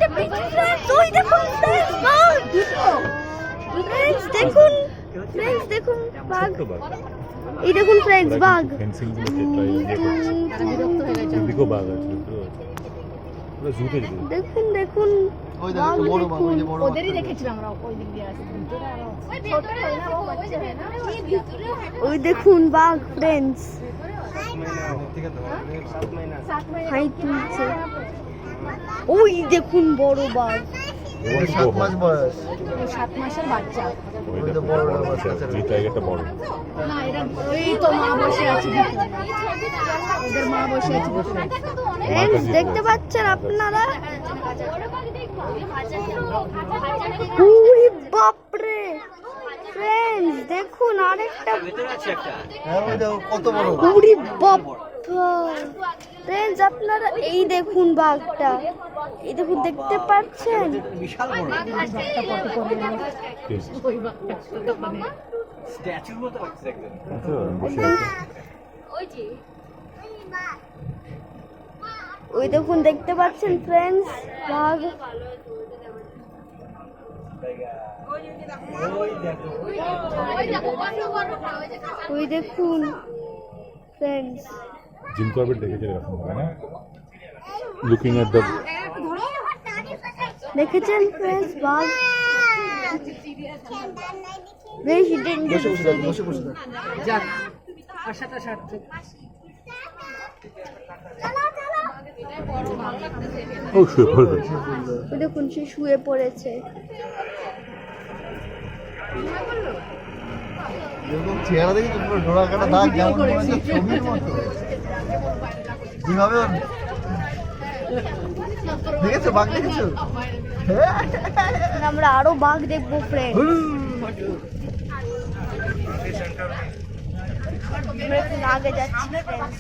দেখতে পেয়েছি friends, ওই দেখুন friends, বাঘ। Friends, দেখুন friends, দেখুন বাঘ। এই দেখুন friends, বাঘ। ফেন্সিং গুলো এদিকেও বাঘ আছে, পুরো জুতে যেতে। দেখুন দেখুন ওই বাঘ দেখো বড় বাঘ, ওই যে দেখুন। বড় ওদেরই বাঘ। দেখেছিলাম আমরা ওই দিক দিয়ে আসতে ওই দেখুন বাঘ friends, হাই তুলছে। ওই দেখুন বড় বাঘ। ওই 7 মাস বয়স। 7 মাসের বাচ্চা। ওই ওই তো দেখো, বড় বড় বাঘ বাচ্চা, আছে। এই টাইগারটা বড়। না এরা ওই তো মা বসে আছে ভিতরে। ওদের মা বসে আছে ভিতরে। Friends, দেখতে পাচ্ছেন আপনারা? উরি বাপরে friends, দেখুন আরেকটা। হ্যাঁ ওই দেখো কত বড়। উরি বাপ friends, আপনারা এই দেখুন বাঘটা, এই দেখুন দেখতে পাচ্ছেন? বিশাল বড়। ওই বাচ্চা মানে আচ্ছা, বসে আছে। ওই দেখুন দেখতে পাচ্ছেন friends, বাঘ। ওই দেখুন friends, জিম করবেট দেখেছেন এরকম হবে না, লুকিং এট দ্য, দেখেছেন friends বাঘ? বেশি বসে ডেঞ্জারাস। বসে দেখো, বসে বসে দেখো। যাক আশাটা সার্থক। ও শুয়ে পড়বে। ওই দেখুন সে শুয়ে পড়েছে। এরকম চেহারা দেখি তো পুরো ডোরা কাটা দাগ, যেমন মনে হচ্ছে ছবির মতো। কিভাবে ওর- দেখেছো বাঘ দেখেছো? আমরা আরো বাঘ দেখবো friends। আমরা একটু আগে যাচ্ছি friends।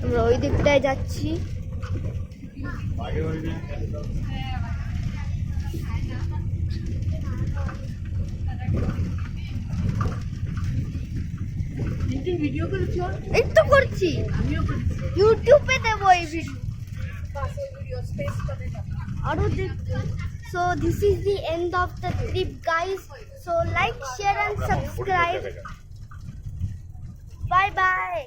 আমরা ওই দিকটায় যাচ্ছি। ভিডিও করেছো? এই তো করছি, ইউটিউবে দেবো এই ভিডিও। আরো দেখতে। So this is the end of the trip guys. So like, share and subscribe. Bye bye.